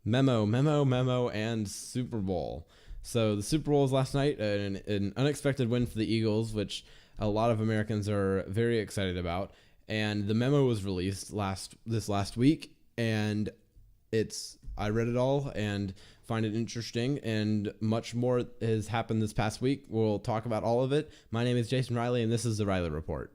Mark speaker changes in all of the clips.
Speaker 1: Memo, and Super Bowl. So the Super Bowl was last night, an unexpected win for the Eagles, which a lot of Americans are very excited about. And the memo was released this last week, and I read it all and find it interesting, and much more has happened this past week. We'll talk about all of it. My name is Jason Riley, and this is the Riley Report.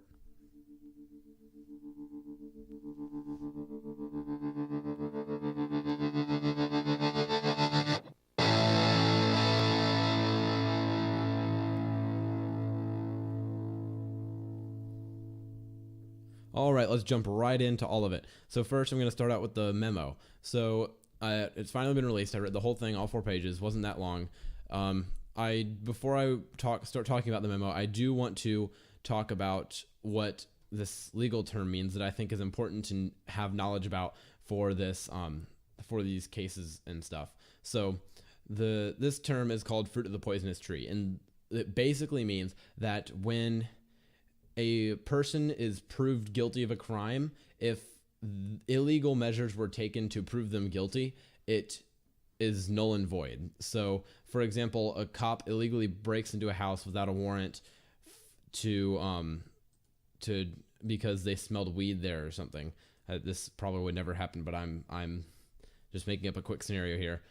Speaker 1: All right, let's jump right into all of it. So first, I'm going to start out with the memo. So it's finally been released. I read the whole thing, all 4 pages. Wasn't that long. Before I start talking about the memo, I do want to talk about what this legal term means that I think is important to have knowledge about for this for these cases and stuff. So this term is called fruit of the poisonous tree, and it basically means that when a person is proved guilty of a crime, if illegal measures were taken to prove them guilty, it is null and void. So, for example, a cop illegally breaks into a house without a warrant because they smelled weed there or something. This probably would never happen, but I'm just making up a quick scenario here.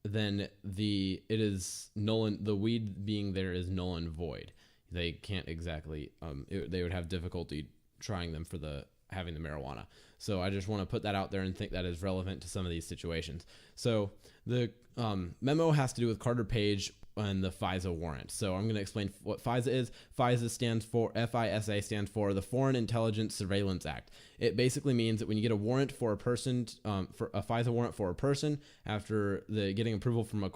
Speaker 1: Then the weed being there is null and void. They can't exactly, they would have difficulty trying them for having the marijuana. So I just want to put that out there and think that is relevant to some of these situations. So the memo has to do with Carter Page and the FISA warrant. So I'm going to explain what FISA is. FISA stands for the Foreign Intelligence Surveillance Act. It basically means that when you get a warrant for a person, for a FISA warrant for a person, after getting approval from the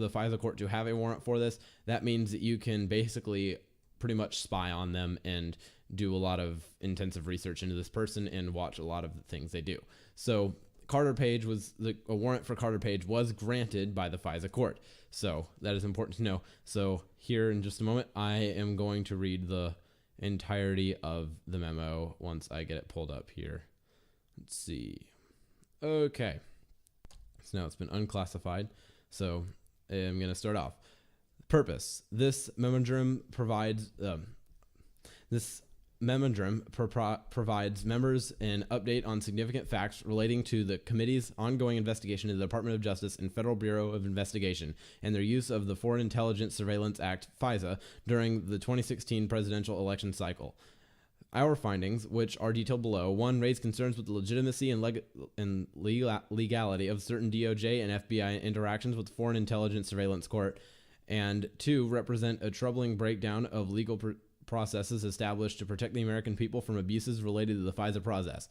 Speaker 1: FISA court to have a warrant for this, that means that you can basically pretty much spy on them and do a lot of intensive research into this person and watch a lot of the things they do. So a warrant for Carter Page was granted by the FISA court. So that is important to know. So here in just a moment, I am going to read the entirety of the memo once I get it pulled up here. Let's see. Okay. So now it's been unclassified. So I'm going to start off. Purpose. This memorandum provides members an update on significant facts relating to the committee's ongoing investigation of the Department of Justice and Federal Bureau of Investigation and their use of the Foreign Intelligence Surveillance Act, FISA, during the 2016 presidential election cycle. Our findings, which are detailed below, 1. Raise concerns with the legitimacy and legality of certain DOJ and FBI interactions with the Foreign Intelligence Surveillance Court, and 2. Represent a troubling breakdown of legal processes established to protect the American people from abuses related to the FISA process.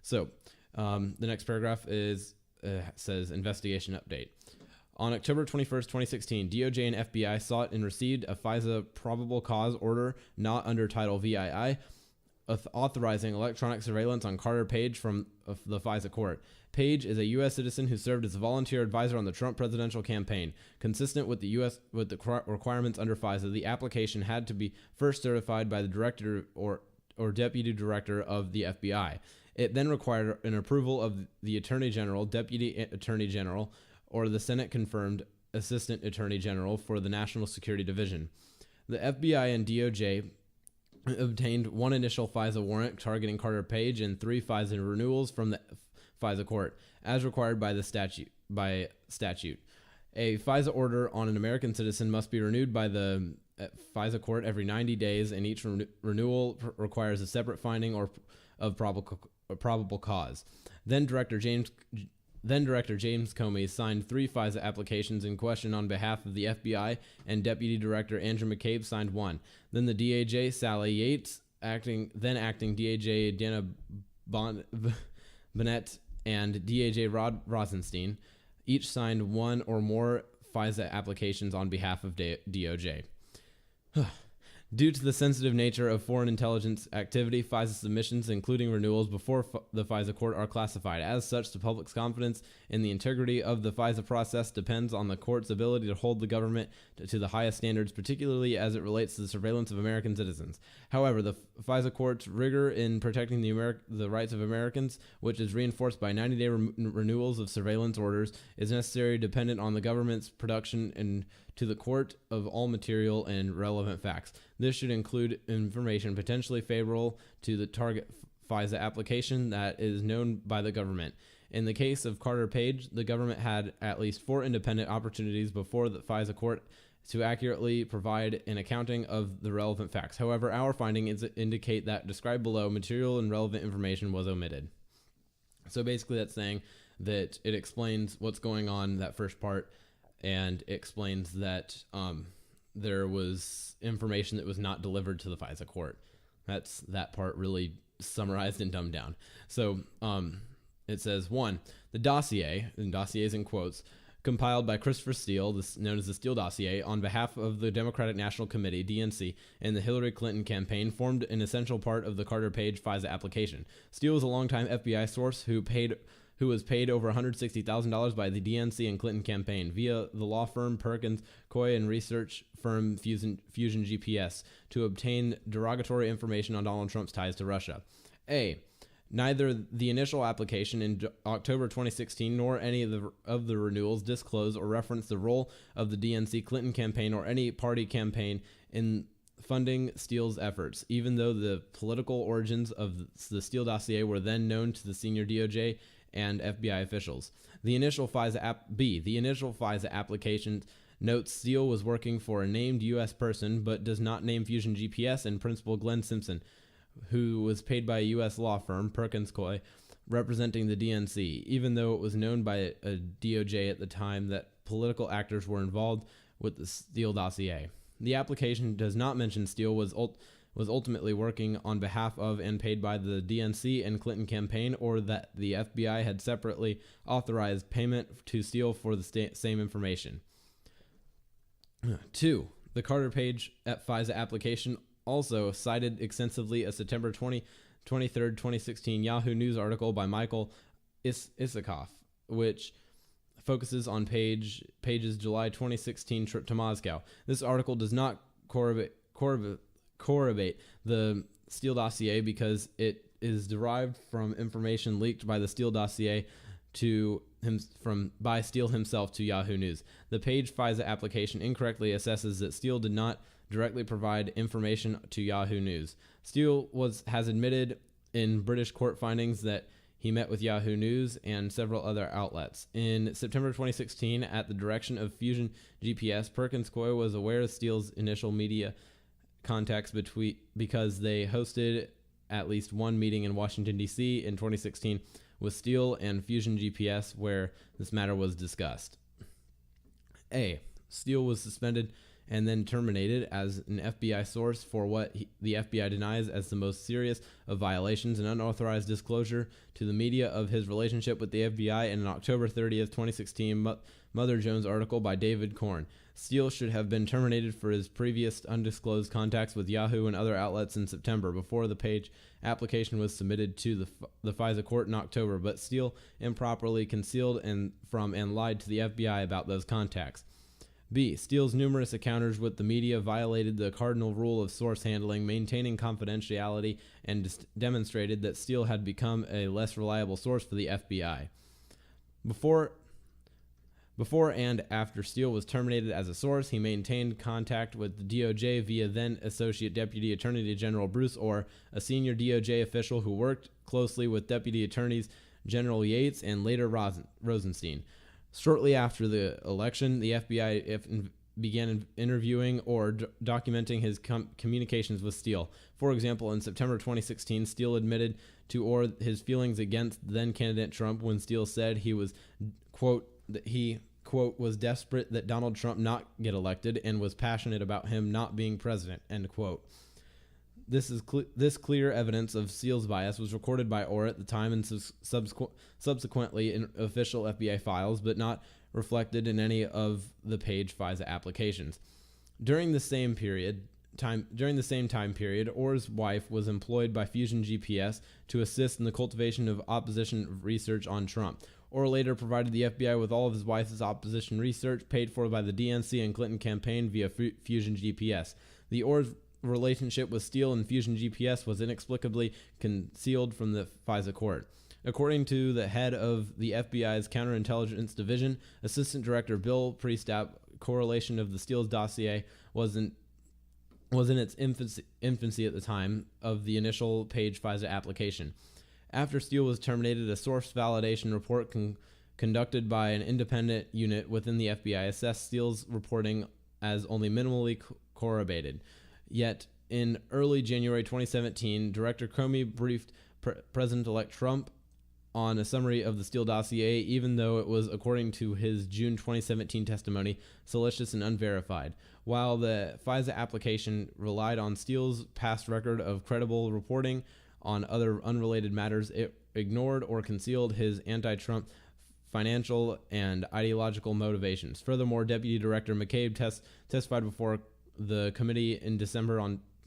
Speaker 1: So the next paragraph says investigation update. On October 21st, 2016, DOJ and FBI sought and received a FISA probable cause order not under Title VII, authorizing electronic surveillance on Carter Page from the FISA court. Page is a U.S. citizen who served as a volunteer advisor on the Trump presidential campaign. Consistent with the requirements under FISA, the application had to be first certified by the director or deputy director of the FBI. It then required an approval of the Attorney General, Deputy Attorney General, or the Senate-confirmed Assistant Attorney General for the National Security Division. The FBI and DOJ obtained 1 initial FISA warrant targeting Carter Page and 3 FISA renewals from the FISA court, as required by statute. A FISA order on an American citizen must be renewed by the FISA court every 90 days, and each renewal requires a separate finding of probable cause. Then Director James Comey signed 3 FISA applications in question on behalf of the FBI, and Deputy Director Andrew McCabe signed 1. Then the DAJ, Sally Yates, acting DAJ Dana Bennett, and DAJ Rod Rosenstein, each signed 1 or more FISA applications on behalf of DOJ. Due to the sensitive nature of foreign intelligence activity, FISA submissions, including renewals before the FISA court, are classified. As such, the public's confidence in the integrity of the FISA process depends on the court's ability to hold the government to the highest standards, particularly as it relates to the surveillance of American citizens. However, the FISA court's rigor in protecting the rights of Americans, which is reinforced by 90-day renewals of surveillance orders, is necessary dependent on the government's production and to the court of all material and relevant facts. This should include information potentially favorable to the target FISA application that is known by the government. In the case of Carter Page, the government had at least 4 independent opportunities before the FISA court to accurately provide an accounting of the relevant facts. However, our findings indicate that described below material and relevant information was omitted. So basically that's saying that it explains what's going on, that first part, and explains that there was information that was not delivered to the FISA court. That's that part really summarized and dumbed down. So it says, 1, the dossier, and dossiers in quotes, compiled by Christopher Steele, this known as the Steele dossier, on behalf of the Democratic National Committee, DNC, and the Hillary Clinton campaign, formed an essential part of the Carter Page FISA application. Steele was a longtime FBI source who was paid over $160,000 by the DNC and Clinton campaign via the law firm Perkins Coie and research firm Fusion GPS to obtain derogatory information on Donald Trump's ties to Russia. A. Neither the initial application in October 2016 nor any of the renewals disclose or reference the role of the DNC Clinton campaign or any party campaign in funding Steele's efforts, even though the political origins of the Steele dossier were then known to the senior DOJ and FBI officials. The initial FISA application notes Steele was working for a named U.S. person, but does not name Fusion GPS and Principal Glenn Simpson, who was paid by a U.S. law firm, Perkins Coie, representing the DNC, even though it was known by a DOJ at the time that political actors were involved with the Steele dossier. The application does not mention Steele was ultimately working on behalf of and paid by the DNC and Clinton campaign, or that the FBI had separately authorized payment to Steele for the same information. 2. The Carter Page FISA application also cited extensively a September 23, 2016 Yahoo News article by Michael Isikoff, which focuses on Page's July 2016 trip to Moscow. This article does not corroborate the Steele dossier because it is derived from information leaked by the Steele dossier by Steele himself to Yahoo News. The Page FISA application incorrectly assesses that Steele did not directly provide information to Yahoo News. Steele has admitted in British court findings that he met with Yahoo News and several other outlets. In September 2016, at the direction of Fusion GPS, Perkins Coie was aware of Steele's initial media contacts because they hosted at least one meeting in Washington, D.C. in 2016 with Steele and Fusion GPS where this matter was discussed. A. Steele was suspended and then terminated as an FBI source for what the FBI denies as the most serious of violations, an unauthorized disclosure to the media of his relationship with the FBI in an October 30th, 2016 Mother Jones article by David Korn. Steele should have been terminated for his previous undisclosed contacts with Yahoo and other outlets in September before the Page application was submitted to the FISA court in October, but Steele improperly concealed and lied to the FBI about those contacts. B. Steele's numerous encounters with the media violated the cardinal rule of source handling, maintaining confidentiality, and demonstrated that Steele had become a less reliable source for the FBI. Before and after Steele was terminated as a source, he maintained contact with the DOJ via then Associate Deputy Attorney General Bruce Orr, a senior DOJ official who worked closely with Deputy Attorneys General Yates and later Rosenstein. Shortly after the election, the FBI began interviewing or documenting his communications with Steele. For example, in September 2016, Steele admitted to Orr his feelings against then-candidate Trump when Steele said he was, quote, that he, quote, was desperate that Donald Trump not get elected and was passionate about him not being president, end quote. This clear evidence of Steele's bias was recorded by Orr at the time and subsequently in official FBI files, but not reflected in any of the Page FISA applications. During the same period, during the same time period, Orr's wife was employed by Fusion GPS to assist in the cultivation of opposition research on Trump. Orr later provided the FBI with all of his wife's opposition research, paid for by the DNC and Clinton campaign via Fusion GPS. The Orr's relationship with Steele and Fusion GPS was inexplicably concealed from the FISA court. According to the head of the FBI's Counterintelligence Division, Assistant Director Bill Priestap, correlation of the Steele's dossier was in its infancy at the time of the initial Page FISA application. After Steele was terminated, a source validation report conducted by an independent unit within the FBI assessed Steele's reporting as only minimally corroborated. Yet, in early January 2017, Director Comey briefed President-elect Trump on a summary of the Steele dossier, even though it was, according to his June 2017 testimony, salacious and unverified. While the FISA application relied on Steele's past record of credible reporting on other unrelated matters, it ignored or concealed his anti-Trump financial and ideological motivations. Furthermore, Deputy Director McCabe testified before the committee in December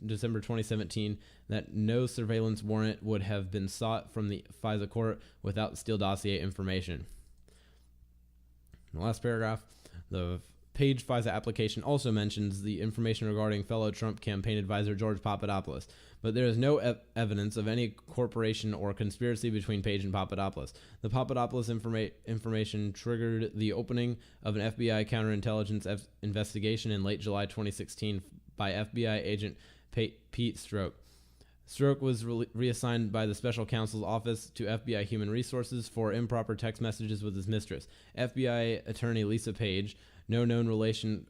Speaker 1: 2017 that no surveillance warrant would have been sought from the FISA court without the Steele dossier information. The last paragraph, the Page FISA application also mentions the information regarding fellow Trump campaign advisor George Papadopoulos, but there is no evidence of any corporation or conspiracy between Page and Papadopoulos. The Papadopoulos information triggered the opening of an FBI counterintelligence investigation in late July 2016 by FBI agent Pete Strzok. Strzok was reassigned by the special counsel's office to FBI Human Resources for improper text messages with his mistress. FBI attorney Lisa Page, no known relation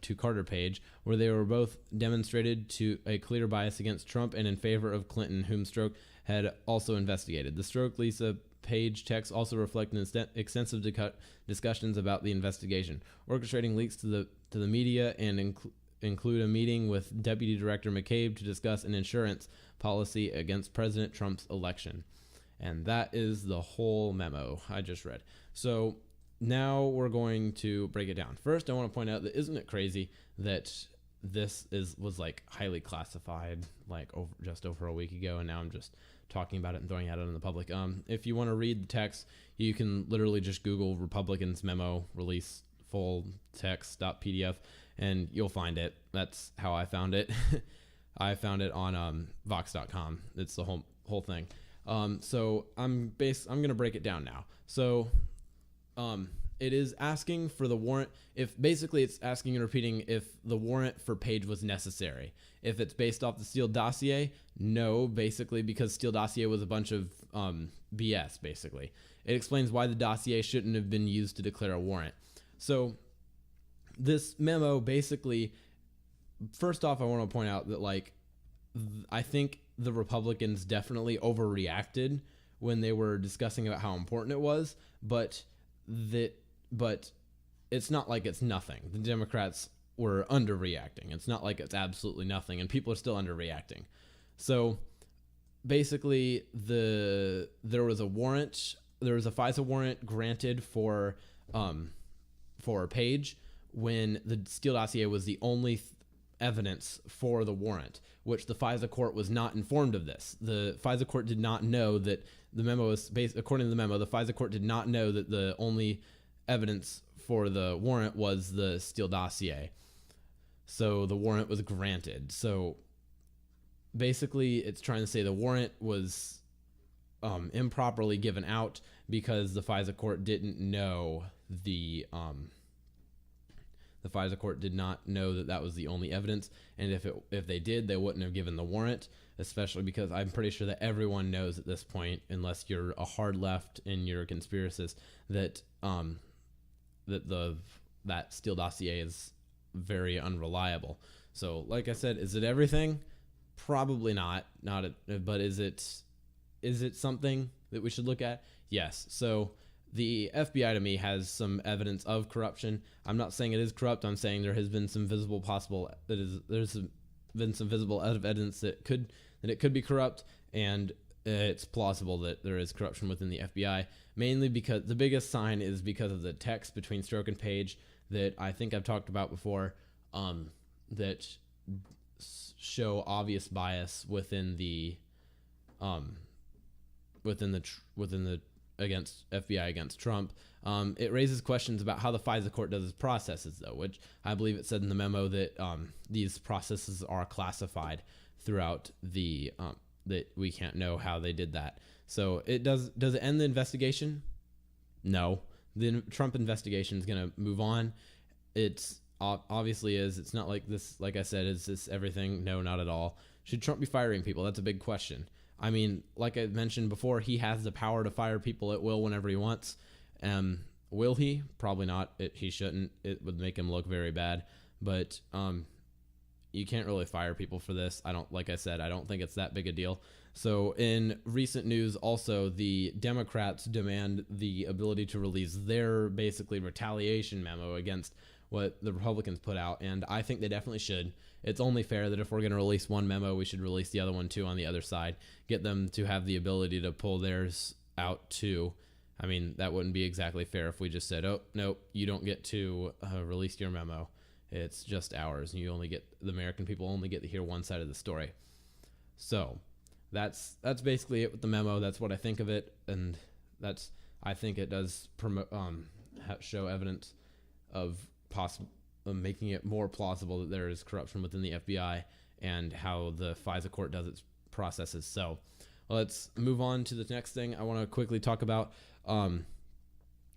Speaker 1: to Carter Page, where they were both demonstrated to a clear bias against Trump and in favor of Clinton, whom Strzok had also investigated. The Strzok-Lisa Page texts also reflect extensive discussions about the investigation, orchestrating leaks to the media and include a meeting with Deputy Director McCabe to discuss an insurance policy against President Trump's election. And that is the whole memo I just read. So now we're going to break it down. First, I want to point out that isn't it crazy that this was like highly classified just over a week ago, and now I'm just talking about it and throwing it out in the public. If you want to read the text, you can literally just Google Republicans memo release full text.pdf and you'll find it. That's how I found it. I found it on Vox.com. It's the whole thing. So I'm going to break it down now. So it is asking for the warrant. It's asking and repeating if the warrant for Page was necessary. If it's based off the Steele dossier, no, basically because Steele dossier was a bunch of BS, basically. It explains why the dossier shouldn't have been used to declare a warrant. So this memo basically, first off, I want to point out that I think the Republicans definitely overreacted when they were discussing about how important it was, but it's not like it's nothing. The Democrats were underreacting. It's not like it's absolutely nothing, and people are still underreacting. So basically, there was a FISA warrant granted for Page when the Steele dossier was the only evidence for the warrant, which the FISA court was not informed of this. The FISA court did not know that the memo was according to the memo, the FISA court did not know that the only evidence for the warrant was the Steele dossier. So the warrant was granted. So basically it's trying to say the warrant was improperly given out because the FISA court didn't know the FISA court did not know that that was the only evidence, and if they did, they wouldn't have given the warrant, especially because I'm pretty sure that everyone knows at this point, unless you're a hard left and you're a conspiracist, that that Steele dossier is very unreliable. So, like I said, is it everything? Probably not. But is it something that we should look at? Yes. So the FBI to me has some evidence of corruption. I'm not saying it is corrupt. I'm saying there has been some visible evidence that it could be corrupt, and it's plausible that there is corruption within the FBI, mainly because the biggest sign is because of the text between Strzok and Page that I think I've talked about before, that show obvious bias within the against FBI against Trump. It raises questions about how the FISA court does its processes, though, which I believe it said in the memo that these processes are classified throughout the that we can't know how they did that. So it does it end the investigation? No. The Trump investigation is going to move on. It's obviously is. It's not like this, like I said, is this everything? No, not at all. Should Trump be firing people? That's a big question. I mean, like I mentioned before, he has the power to fire people at will whenever he wants. Will he? Probably not. He shouldn't. It would make him look very bad. But you can't really fire people for this. Like I said, I don't think it's that big a deal. So in recent news, also, the Democrats demand the ability to release their basically retaliation memo against what the Republicans put out, and I think they definitely should. It's only fair that if we're going to release one memo, we should release the other one too on the other side. Get them to have the ability to pull theirs out too. I mean, that wouldn't be exactly fair if we just said, oh, nope, you don't get to release your memo. It's just ours, and the American people only get to hear one side of the story. So that's basically it with the memo. That's what I think of it, and I think it does show evidence of making it more plausible that there is corruption within the FBI and how the FISA court does its processes. So let's move on to the next thing I want to quickly talk about.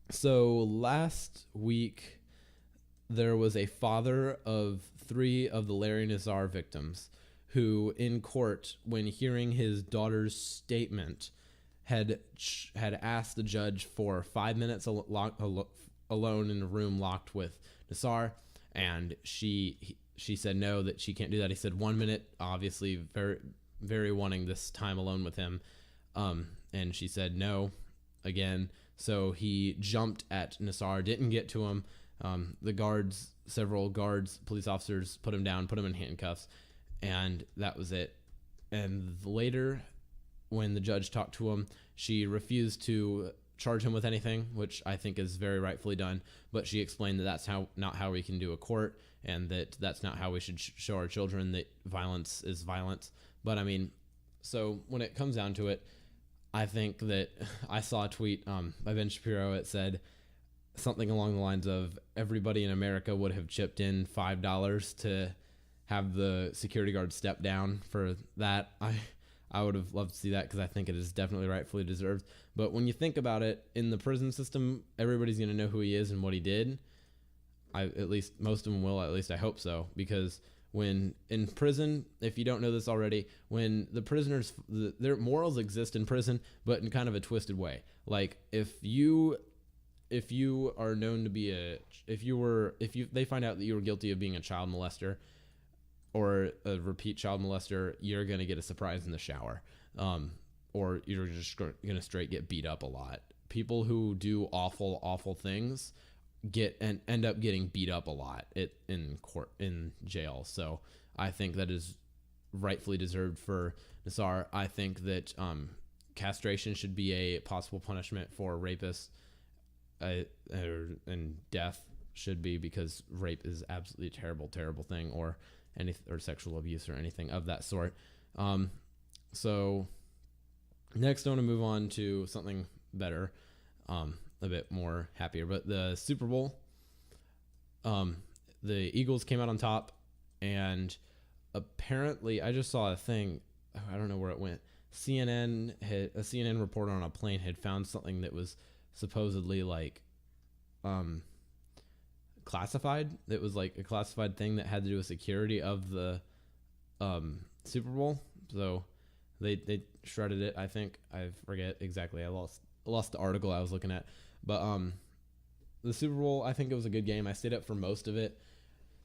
Speaker 1: So last week, there was a father of 3 of the Larry Nassar victims who, in court, when hearing his daughter's statement, had asked the judge for 5 minutes alone in a room locked with Nassar, and she said no, that she can't do that. He said 1 minute, obviously very, very wanting this time alone with him, and she said no again. So he jumped at Nassar, didn't get to him. Several guards, police officers put him down, put him in handcuffs, and that was it. And later, when the judge talked to him, she refused to charge him with anything, which I think is very rightfully done. But she explained that that's not how we can do a court, and that's not how we should show our children that violence is violence. But I mean, so when it comes down to it, I think that I saw a tweet by Ben Shapiro. It said something along the lines of everybody in America would have chipped in $5 to have the security guard step down for that. I would have loved to see that, because I think it is definitely rightfully deserved. But when you think about it, in the prison system, everybody's going to know who he is and what he did. At least most of them will, at least I hope so, because when in prison, if you don't know this already, when the prisoners, their morals exist in prison, but in kind of a twisted way. Like if you are known to be they find out that you were guilty of being a child molester or a repeat child molester, you're going to get a surprise in the shower. Or you're just going to straight get beat up a lot. People who do awful, awful things end up getting beat up a lot in jail. So I think that is rightfully deserved for Nassar. I think that castration should be a possible punishment for rapists, and death should be, because rape is absolutely a terrible, terrible thing, or sexual abuse or anything of that sort. So next I want to move on to something better, a bit more happier. But the Super Bowl, the Eagles came out on top, and apparently I just saw a thing, I don't know where it went. A CNN reporter on a plane had found something that was supposedly like classified. It was like a classified thing that had to do with security of the Super Bowl. So they shredded it, I think. I forget exactly. I lost the article I was looking at. But the Super Bowl, I think it was a good game. I stayed up for most of it.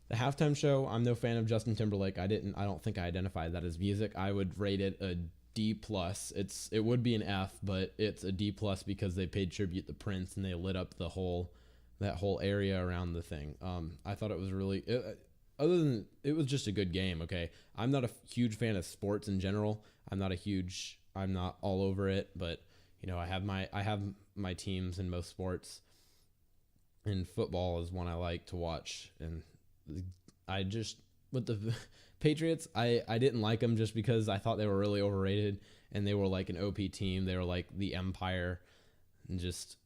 Speaker 1: The halftime show, I'm no fan of Justin Timberlake. I don't think I identified that as music. I would rate it a D+. It would be an F, but it's a D+ because they paid tribute to Prince and they lit up that whole area around the thing. I thought it was really other than it was just a good game. Okay, I'm not a huge fan of sports in general. I'm not all over it, but I have my teams in most sports, and football is one I like to watch, and with the Patriots, I didn't like them just because I thought they were really overrated, and they were like an OP team. They were like the Empire, and just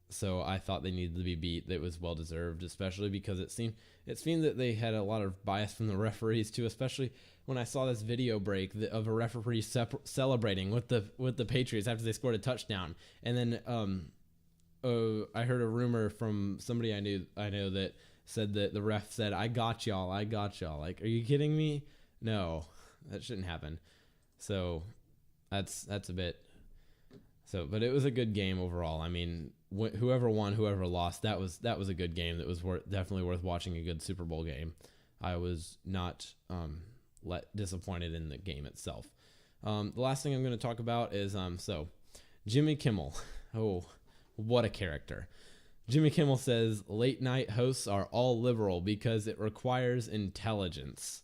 Speaker 1: so I thought they needed to be beat. That was well deserved, especially because it seemed that they had a lot of bias from the referees too. Especially when I saw this video break of a referee celebrating with the Patriots after they scored a touchdown, and then I heard a rumor from somebody I know that said that the ref said, I got y'all. Like, are you kidding me? No, that shouldn't happen. So that's a bit. So, but it was a good game overall. I mean, whoever won, whoever lost, that was a good game. That was definitely worth watching. A good Super Bowl game. I was not disappointed in the game itself. The last thing I'm going to talk about is so Jimmy Kimmel. Oh, what a character. Jimmy Kimmel says late night hosts are all liberal because it requires intelligence.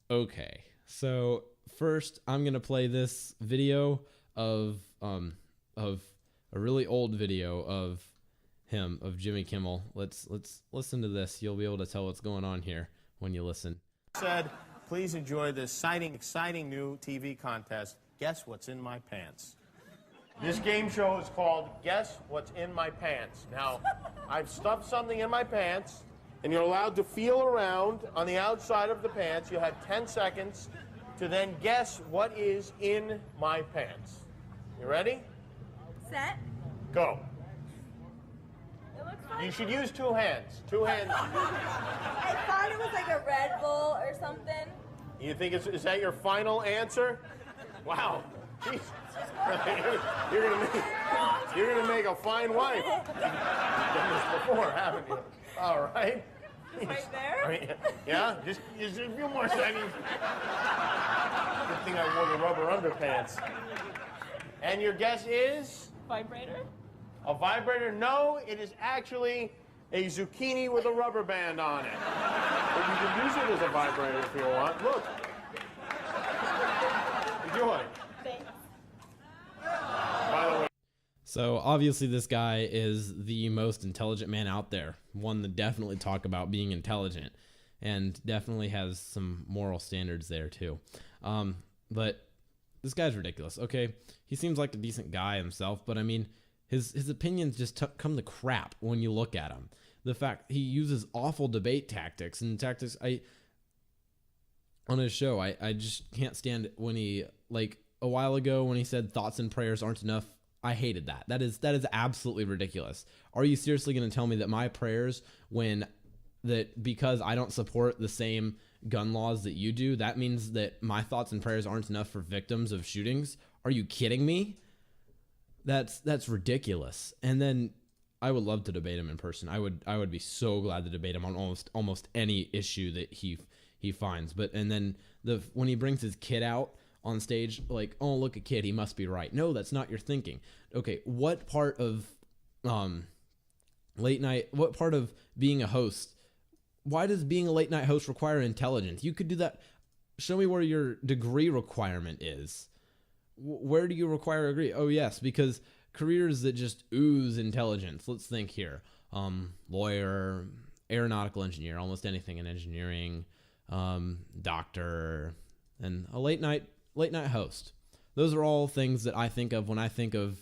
Speaker 1: Okay, so first I'm gonna play this video of a really old video of Jimmy Kimmel. Let's listen to this. You'll be able to tell what's going on here when you listen.
Speaker 2: Said, please enjoy this exciting new TV contest. Guess what's in my pants? This game show is called Guess What's in My Pants. Now, I've stuffed something in my pants, and you're allowed to feel around on the outside of the pants. You have 10 seconds to then guess what is in my pants. You ready?
Speaker 3: Set.
Speaker 2: Go.
Speaker 3: It looks like...
Speaker 2: You should use two hands. Two hands.
Speaker 3: I thought it was like a Red Bull or something.
Speaker 2: You think is that your final answer? Wow. Jeez. You're gonna make a fine wife. You've done this before, haven't you? All right.
Speaker 3: Right there?
Speaker 2: Yeah, just a few more seconds. Good thing I wore the rubber underpants. And your guess is?
Speaker 3: Vibrator?
Speaker 2: A vibrator? No, it is actually a zucchini with a rubber band on it. But you can use it as a vibrator if you want. Look. Enjoy.
Speaker 3: Thanks.
Speaker 2: By the way.
Speaker 1: So obviously this guy is the most intelligent man out there. One that definitely talk about being intelligent, and definitely has some moral standards there too. But this guy's ridiculous. Okay, he seems like a decent guy himself, but I mean, his opinions just come to crap when you look at him. The fact he uses awful debate tactics on his show, I just can't stand it when he, like a while ago when he said thoughts and prayers aren't enough. I hated that. That is absolutely ridiculous. Are you seriously going to tell me that my prayers, because I don't support the same gun laws that you do, that means that my thoughts and prayers aren't enough for victims of shootings? Are you kidding me? That's ridiculous. And then I would love to debate him in person. I would be so glad to debate him on almost any issue that he finds. And then when he brings his kid out on stage, like, oh, look, a kid, he must be right. No, that's not your thinking. Okay, what part of what part of being a host, why does being a late night host require intelligence? You could do that. Show me where your degree requirement is. Where do you require a degree? Oh, yes, because careers that just ooze intelligence. Let's think here. Lawyer, aeronautical engineer, almost anything in engineering, doctor, and a late night host. Those are all things that I think of when I think of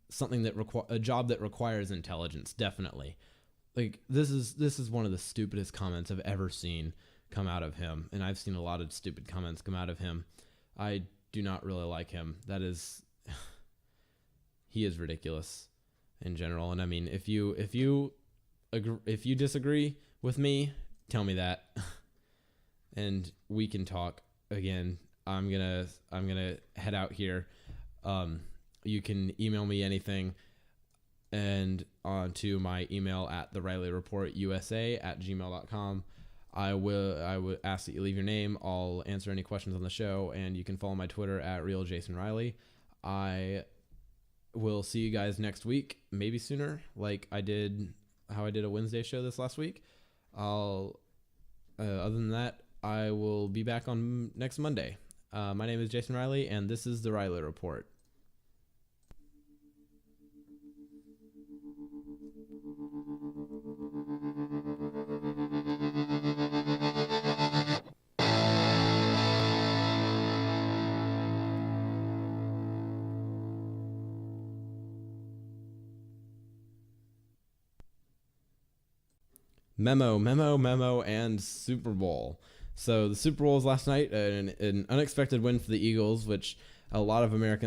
Speaker 1: something a job that requires intelligence. Definitely. Like, this is one of the stupidest comments I've ever seen come out of him, and I've seen a lot of stupid comments come out of him. I do not really like him. He is ridiculous in general. And I mean, if you disagree with me, tell me that, and we can talk again. I'm gonna head out here. You can email me anything, and to my email at theRileyReportUSA@gmail.com. I would ask that you leave your name. I'll answer any questions on the show, and you can follow my Twitter at RealJasonRiley. I will see you guys next week, maybe sooner, like I did a Wednesday show this last week. Other than that, I will be back on next Monday. My name is Jason Riley, and this is The Riley Report. Memo, and Super Bowl. So the Super Bowl was last night, an unexpected win for the Eagles, which a lot of Americans